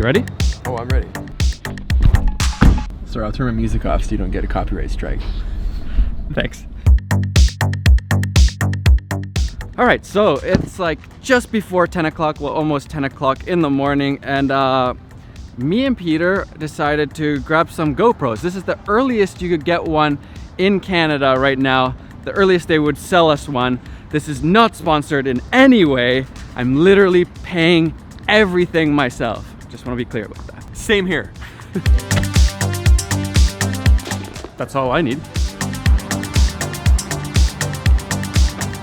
You ready? Oh, I'm ready. Sorry, I'll turn my music off so you don't get a copyright strike. Thanks. All right, so it's like just before 10 o'clock, well, almost 10 o'clock in the morning, and me and Peter decided to grab some GoPros. This is the earliest you could get one in Canada right now, the earliest they would sell us one. This is not sponsored in any way. I'm literally paying everything myself. Just want to be clear about that. Same here. That's all I need.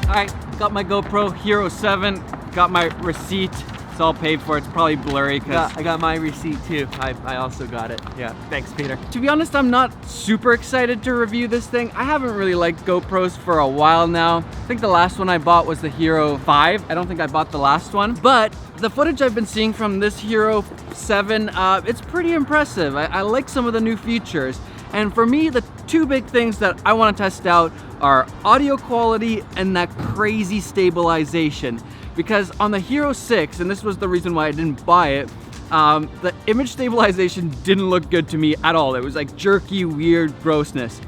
All right, got my GoPro Hero 7, got my receipt. It's all paid for. It's probably blurry because I got my receipt too. I also got it. Yeah, thanks, Peter. To be honest, I'm not super excited to review this thing. I haven't really liked GoPros for a while now. I think the last one I bought was the Hero 5. I don't think I bought the last one, but the footage I've been seeing from this Hero 7, it's pretty impressive. I like some of the new features. And for me, the two big things that I want to test out are audio quality and that crazy stabilization. Because on the Hero 6, and this was the reason why I didn't buy it, the image stabilization didn't look good to me at all. It was like jerky, weird grossness.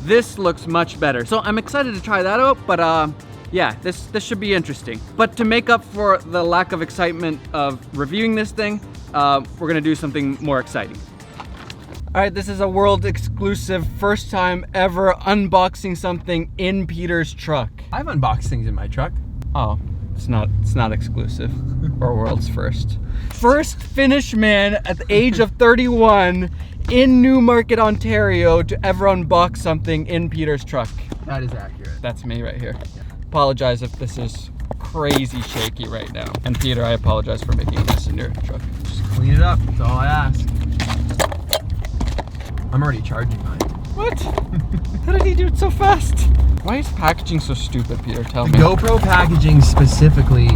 This looks much better. So I'm excited to try that out, but yeah, this should be interesting. But to make up for the lack of excitement of reviewing this thing, we're gonna do something more exciting. All right, this is a world exclusive, first time ever unboxing something in Peter's truck. I've unboxed things in my truck. Oh, it's not exclusive or world's first. First Finnish man at the age of 31 in Newmarket, Ontario to ever unbox something in Peter's truck. That is accurate. That's me right here. Apologize if this is crazy shaky right now. And Peter, I apologize for making this in your truck. Just clean it up, that's all I ask. I'm already charging mine. What? How did he do it so fast? Why is packaging so stupid, Peter? Tell me. GoPro packaging specifically,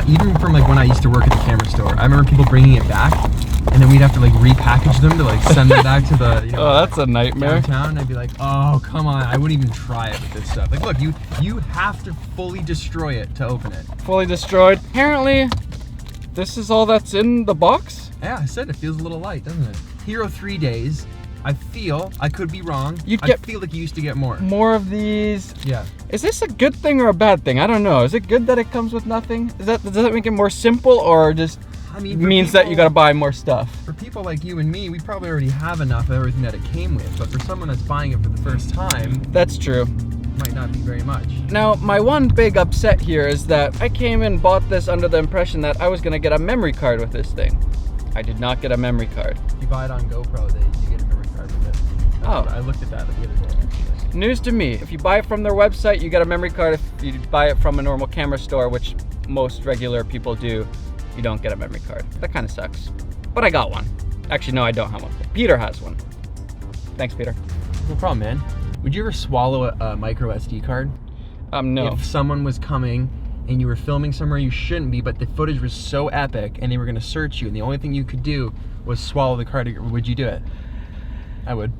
even from like when I used to work at the camera store, I remember people bringing it back, and then we'd have to like repackage them to like send them back to the, you know, oh, that's a nightmare. Downtown, and I'd be like, oh, come on, I wouldn't even try it with this stuff. Like, look, you have to fully destroy it to open it. Fully destroyed. Apparently, this is all that's in the box? Yeah, I said it feels a little light, doesn't it? Hero 3 days. I feel, I could be wrong, I feel like you used to get more. More of these. Yeah. Is this a good thing or a bad thing? I don't know. Is it good that it comes with nothing? Does that make it more simple, or just means that you gotta buy more stuff? For people like you and me, we probably already have enough of everything that it came with, but for someone that's buying it for the first time, that's true. Might not be very much. Now, my one big upset here is that I came and bought this under the impression that I was gonna get a memory card with this thing. I did not get a memory card. If you buy it on GoPro, you get a memory card with it. Oh. I looked at that the other day, actually. News to me. If you buy it from their website, you get a memory card. If you buy it from a normal camera store, which most regular people do, you don't get a memory card. That kind of sucks. But I got one. Actually, no, I don't have one. Peter has one. Thanks, Peter. No problem, man. Would you ever swallow a micro SD card? No. If someone was coming and you were filming somewhere you shouldn't be, but the footage was so epic and they were gonna search you, and the only thing you could do was swallow the card, would you do it? I would.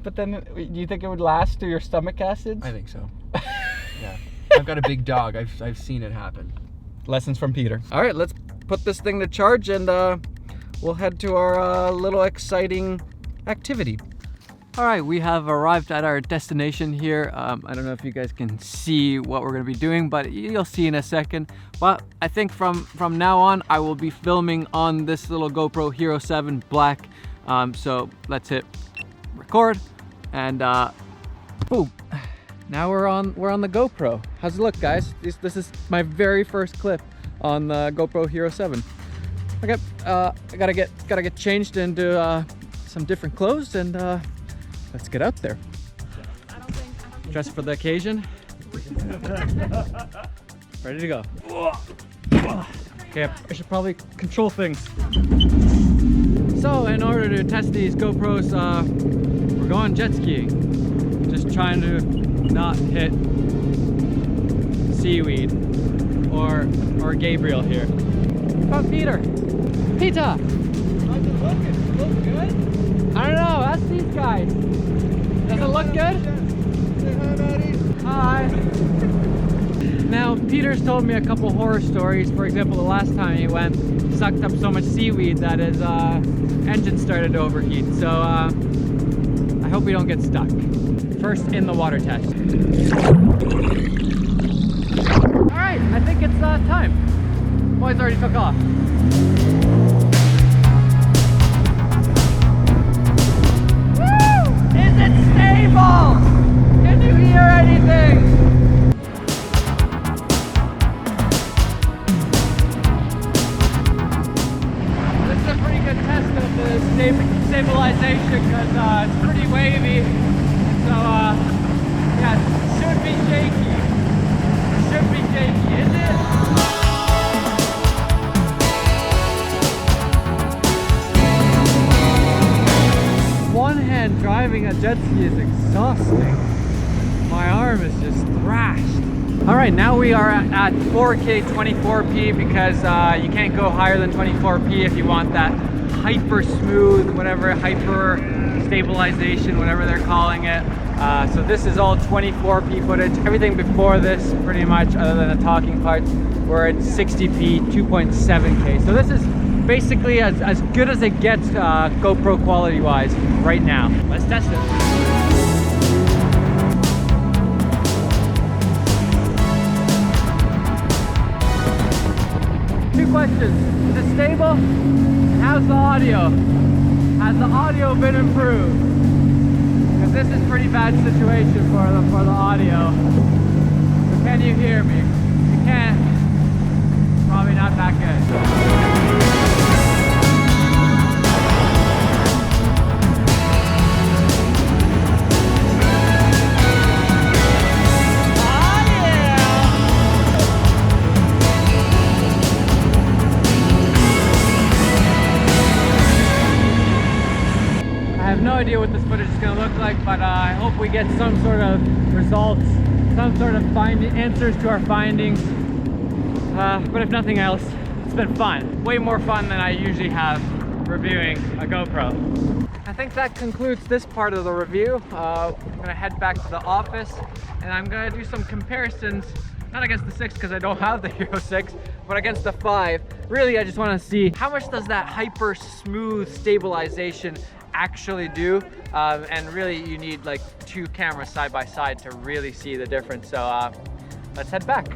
But then, do you think it would last through your stomach acids? I think so. Yeah. I've got a big dog. I've seen it happen. Lessons from Peter. All right, let's put this thing to charge, and we'll head to our little exciting activity. All right, we have arrived at our destination here. I don't know if you guys can see what we're gonna be doing, but you'll see in a second. But I think from now on, I will be filming on this little GoPro Hero 7 Black. So let's hit record, and boom. Now we're on the GoPro. How's it look, guys? This is my very first clip on the GoPro Hero 7. Okay, I gotta get changed into some different clothes, and let's get out there. Dressed for the occasion. Ready to go. Okay, I should probably control things. So in order to test these GoPros, we're going jet skiing. Just trying to not hit seaweed or Gabriel here. Oh, Peter. Peter! How's it looking? Look good? I don't know, ask these guys. Does it look good? Say hi, Matti. Hi. Now, Peter's told me a couple horror stories. For example, the last time he went, he sucked up so much seaweed that his engine started to overheat. So I hope we don't get stuck. First in the water test. All right, I think it's time. Boys already took off. Woo! Is it stable? Can you hear anything? Stabilization because it's pretty wavy, so yeah, it should be shaky. It should be shaky, isn't it? One hand driving a jet ski is exhausting. My arm is just thrashed. All right, now we are at 4K 24p because you can't go higher than 24p if you want that hyper smooth, whatever, hyper stabilization, whatever they're calling it. So this is all 24p footage. Everything before this, pretty much, other than the talking parts, we're at 60p, 2.7K. So this is basically as good as it gets GoPro quality wise right now. Let's test it. Two questions. Is it stable? How's the audio? Has the audio been improved? Because this is a pretty bad situation for the audio. So can you hear me? If you can't, probably not that good. I have no idea what this footage is going to look like, but I hope we get some sort of results, some sort of answers to our findings. But if nothing else, it's been fun. Way more fun than I usually have reviewing a GoPro. I think that concludes this part of the review. I'm going to head back to the office and I'm going to do some comparisons, not against the 6 because I don't have the Hero 6, but against the 5. Really, I just want to see how much does that hyper smooth stabilization actually do, and really you need like 2 cameras side by side to really see the difference. So let's head back.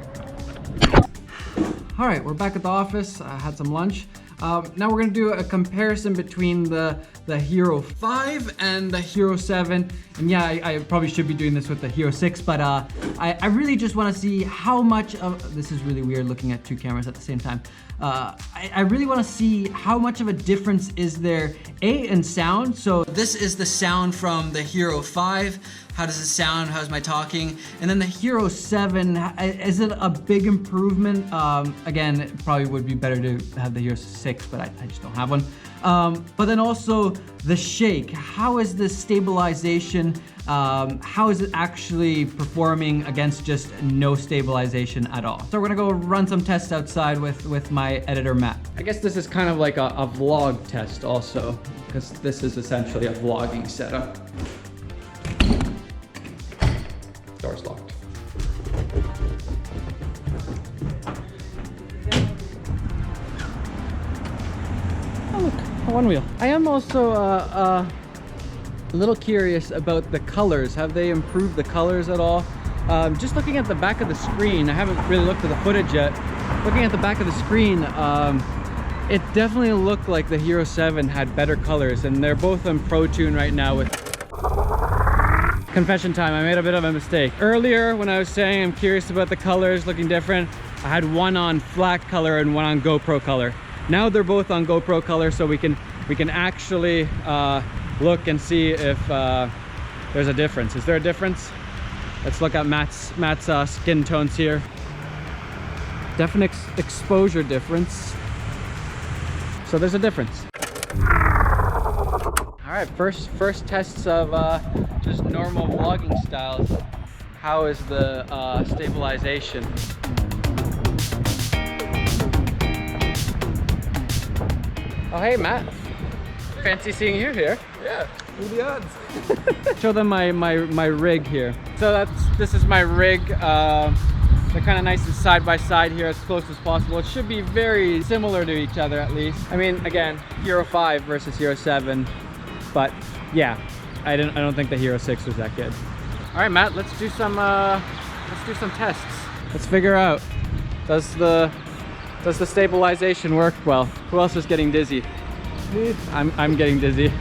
All right, we're back at the office. I had some lunch. Now we're gonna do a comparison between the Hero 5 and the Hero 7. And yeah, I probably should be doing this with the Hero 6, but I really just wanna see how much of, this is really weird looking at 2 cameras at the same time. I really wanna see how much of a difference is there, A, in sound. So this is the sound from the Hero 5. How does it sound? How's my talking? And then the Hero 7, is it a big improvement? Again, it probably would be better to have the Hero 6, but I just don't have one. But then also the shake. How is the stabilization? How is it actually performing against just no stabilization at all? So we're gonna go run some tests outside with my editor, Matt. I guess this is kind of like a vlog test also, because this is essentially a vlogging setup. Door's locked. Oh look, a one wheel. I am also a little curious about the colors. Have they improved the colors at all? Just looking at the back of the screen, I haven't really looked at the footage yet. Looking at the back of the screen, it definitely looked like the Hero 7 had better colors, and they're both on Pro Tune right now with... Confession time, I made a bit of a mistake. Earlier, when I was saying I'm curious about the colors looking different, I had one on flat color and one on GoPro color. Now they're both on GoPro color, so we can actually look and see if there's a difference. Is there a difference? Let's look at Matt's skin tones here. Definite exposure difference. So there's a difference. All right, first tests of just normal vlogging styles. How is the stabilization? Oh hey Matt, fancy seeing you here. Yeah, who the odds? Show them my rig here. So this is my rig. They're kind of nice and side by side here as close as possible. It should be very similar to each other at least. I mean, again, Hero 5 versus Hero 7, but yeah, I don't think the Hero 6 was that good. All right, Matt, let's do some tests. Let's figure out, does the stabilization work well? Who else is getting dizzy? I'm getting dizzy.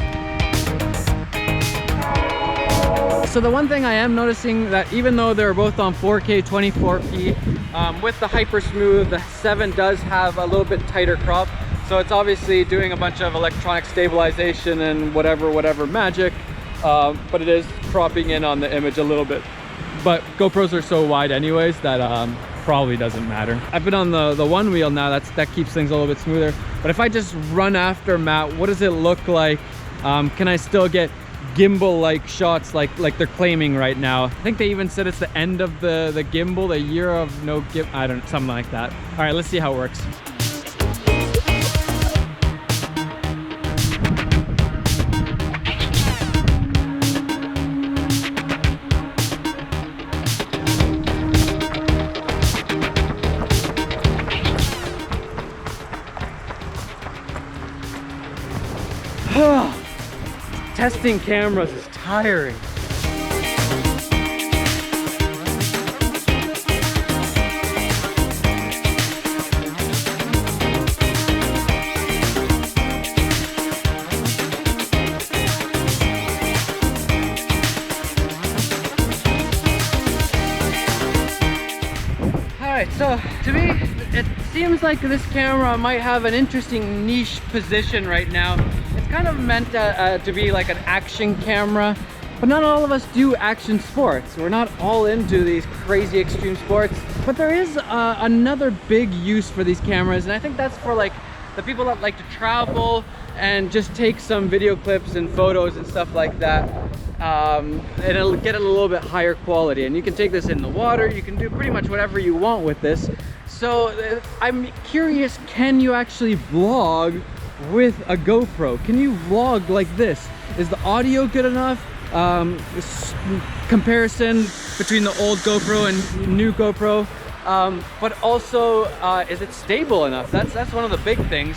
So the one thing I am noticing that even though they're both on 4K 24p, with the Hyper Smooth, the 7 does have a little bit tighter crop. So it's obviously doing a bunch of electronic stabilization and whatever magic, but it is cropping in on the image a little bit. But GoPros are so wide anyways that probably doesn't matter. I've been on the one wheel now, that keeps things a little bit smoother. But if I just run after Matt, what does it look like? Can I still get gimbal-like shots like they're claiming right now? I think they even said it's the end of the gimbal, the year of no gimbal, I don't know, something like that. All right, let's see how it works. Testing cameras is tiring. Alright, so to me, it seems like this camera might have an interesting niche position right now. It's kind of meant to be like an action camera, but not all of us do action sports. We're not all into these crazy extreme sports, but there is another big use for these cameras, and I think that's for like the people that like to travel and just take some video clips and photos and stuff like that. And it'll get it a little bit higher quality, and you can take this in the water, you can do pretty much whatever you want with this. So I'm curious, can you actually vlog with a GoPro? Can you vlog like this? Is the audio good enough? Comparison between the old GoPro and new GoPro, but also is it stable enough? That's one of the big things.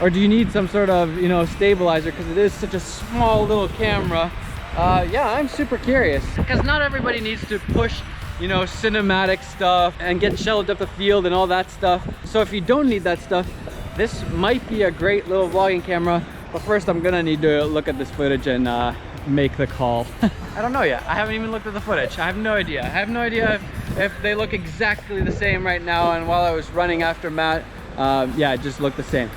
Or do you need some sort of, you know, stabilizer, because it is such a small little camera? Yeah, I'm super curious, because not everybody needs to push, you know, cinematic stuff and get shallow depth of field and all that stuff. So if you don't need that stuff, this might be a great little vlogging camera. But first I'm gonna need to look at this footage and make the call. I don't know yet. I haven't even looked at the footage. I have no idea. I have no idea if they look exactly the same right now. And while I was running after Matt, yeah, it just looked the same.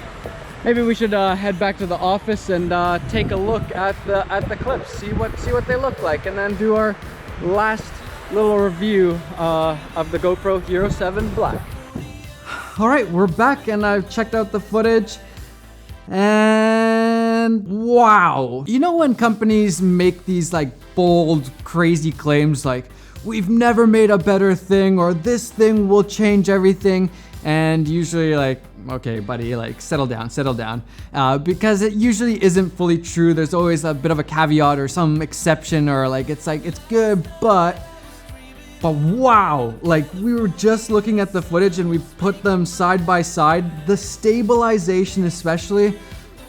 Maybe we should head back to the office and take a look at the clips, see what they look like, and then do our last little review of the GoPro Hero 7 Black. All right, we're back, and I've checked out the footage, and wow. You know when companies make these like bold, crazy claims like, we've never made a better thing, or this thing will change everything, and usually like, okay, buddy, like settle down, because it usually isn't fully true. There's always a bit of a caveat or some exception, or like, it's good, but wow, like we were just looking at the footage and we put them side by side. The stabilization especially,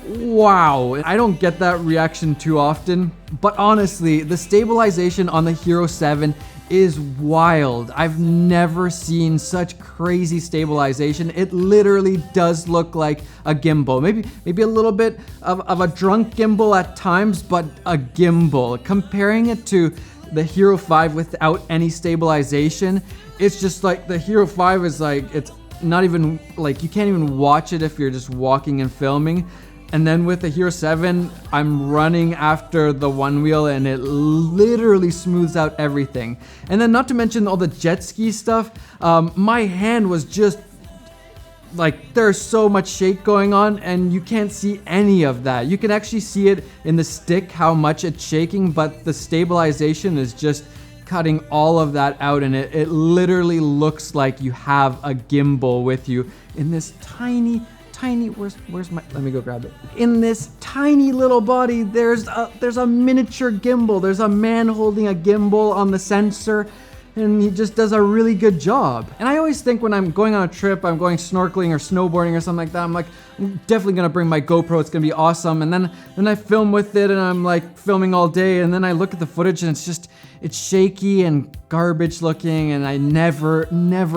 wow. I don't get that reaction too often, but honestly, the stabilization on the Hero 7 is wild. I've never seen such crazy stabilization. It literally does look like a gimbal. Maybe a little bit of a drunk gimbal at times, but a gimbal. Comparing it to the Hero 5 without any stabilization, it's just like the Hero 5 is like, it's not even like, you can't even watch it if you're just walking and filming. And then with the Hero 7, I'm running after the one wheel and it literally smooths out everything. And then not to mention all the jet ski stuff, my hand was just like, there's so much shake going on and you can't see any of that. You can actually see it in the stick, how much it's shaking, but the stabilization is just cutting all of that out, and it literally looks like you have a gimbal with you in this tiny, where's my, let me go grab it. In this tiny little body, there's a miniature gimbal. There's a man holding a gimbal on the sensor. and he just does a really good job. And I always think when I'm going on a trip, I'm going snorkeling or snowboarding or something like that, I'm like, I'm definitely gonna bring my GoPro, it's gonna be awesome. And then I film with it and I'm like filming all day, and then I look at the footage and it's shaky and garbage looking, and I never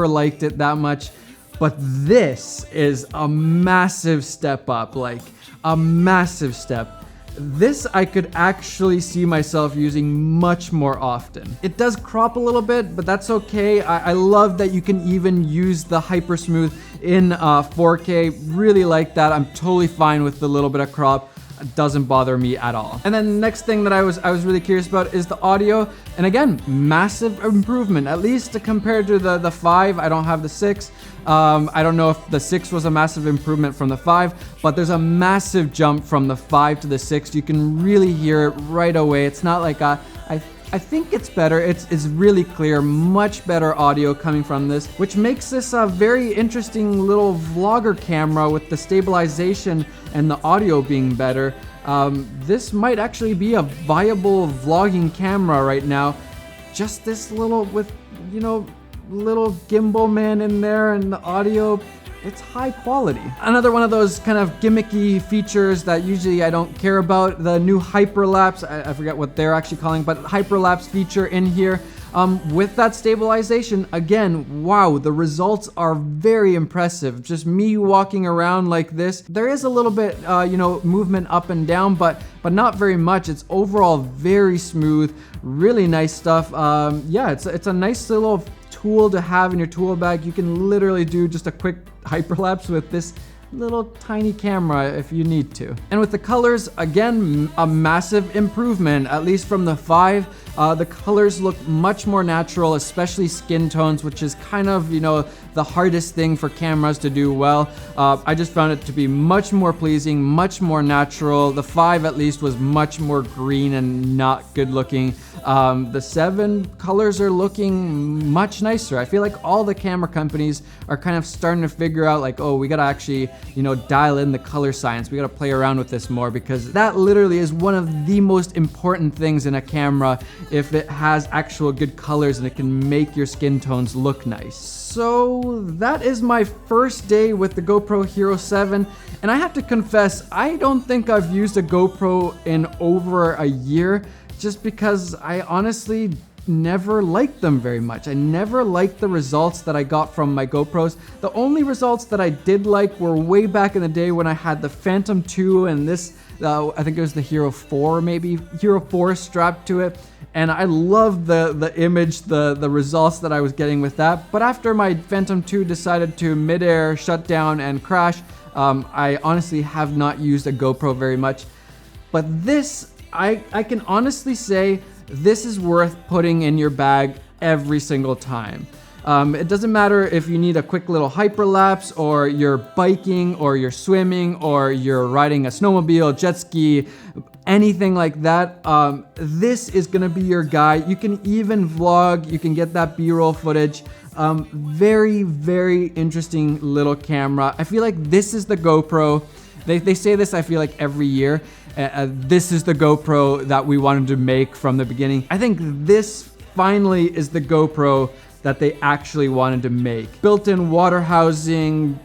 liked it that much. But this is a massive step up, like a massive step. This I could actually see myself using much more often. It does crop a little bit, but that's okay. I love that you can even use the hyper smooth in 4K. Really like that. I'm totally fine with the little bit of crop. It doesn't bother me at all. And then the next thing that I was really curious about is the audio. And again, massive improvement, at least compared to the 5. I don't have the 6. I don't know if the 6 was a massive improvement from the 5, but there's a massive jump from the 5 to the 6. You can really hear it right away. It's not like I think it's better. It's really clear, much better audio coming from this, which makes this a very interesting little vlogger camera with the stabilization and the audio being better. This might actually be a viable vlogging camera right now. Just this little with, you know, little gimbal man in there, and the audio, it's high quality. Another one of those kind of gimmicky features that usually I don't care about, the new hyperlapse, I forget what they're actually calling, but hyperlapse feature in here. With that stabilization, again, wow, the results are very impressive. Just me walking around like this. There is a little bit, you know, movement up and down, but not very much. It's overall very smooth, really nice stuff. Yeah, it's a nice little tool to have in your tool bag. You can literally do just a quick hyperlapse with this little tiny camera if you need to. And with the colors, again, a massive improvement, at least from the 5. The colors look much more natural, especially skin tones, which is kind of, you know, the hardest thing for cameras to do well. I just found it to be much more pleasing, much more natural. The 5 at least was much more green and not good looking. The 7 colors are looking much nicer. I feel like all the camera companies are kind of starting to figure out like, oh, we gotta actually, you know, dial in the color science. We gotta play around with this more, because that literally is one of the most important things in a camera, if it has actual good colors and it can make your skin tones look nice. So that is my first day with the GoPro Hero 7, and I have to confess, I don't think I've used a GoPro in over a year, just because I honestly never liked them very much. I never liked the results that I got from my GoPros. The only results that I did like were way back in the day when I had the Phantom 2 and this, I think it was the Hero 4 maybe, Hero 4 strapped to it. And I loved the image, the results that I was getting with that. But after my Phantom 2 decided to mid-air shut down and crash, I honestly have not used a GoPro very much. But this, I can honestly say, this is worth putting in your bag every single time. It doesn't matter if you need a quick little hyperlapse, or you're biking, or you're swimming, or you're riding a snowmobile, jet ski, anything like that. This is gonna be your guy. You can even vlog, you can get that B-roll footage. Very, very interesting little camera. I feel like this is the GoPro. They say this, I feel like, every year. This is the GoPro that we wanted to make from the beginning. I think this finally is the GoPro that they actually wanted to make. Built-in water housing,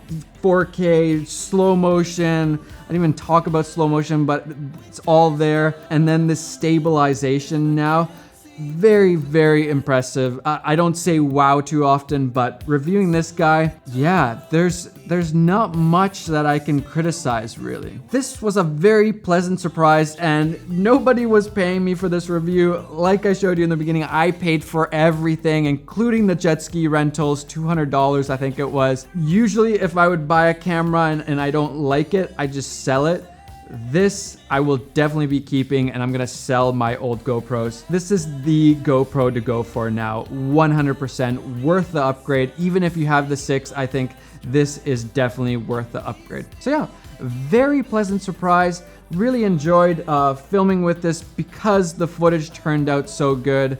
4K, slow motion. I didn't even talk about slow motion, but it's all there. And then this stabilization now. Very, very impressive. I don't say wow too often, but reviewing this guy, yeah, there's not much that I can criticize, really. This was a very pleasant surprise, and nobody was paying me for this review. Like I showed you in the beginning, I paid for everything, including the jet ski rentals, $200 I think it was. Usually if I would buy a camera and I don't like it, I just sell it. This I will definitely be keeping, and I'm gonna sell my old GoPros. This is the GoPro to go for now. 100% worth the upgrade. Even if you have the 6, I think this is definitely worth the upgrade. So yeah, very pleasant surprise. Really enjoyed filming with this because the footage turned out so good.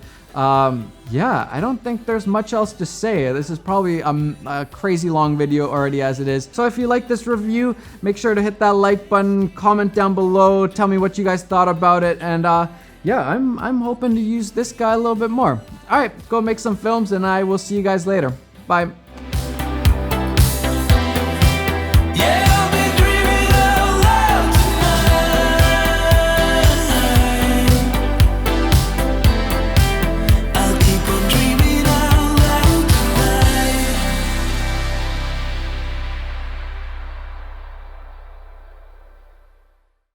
Yeah, I don't think there's much else to say. This is probably a crazy long video already as it is. So if you like this review, make sure to hit that like button, comment down below, tell me what you guys thought about it, and yeah, I'm hoping to use this guy a little bit more. All right, go make some films and I will see you guys later. Bye.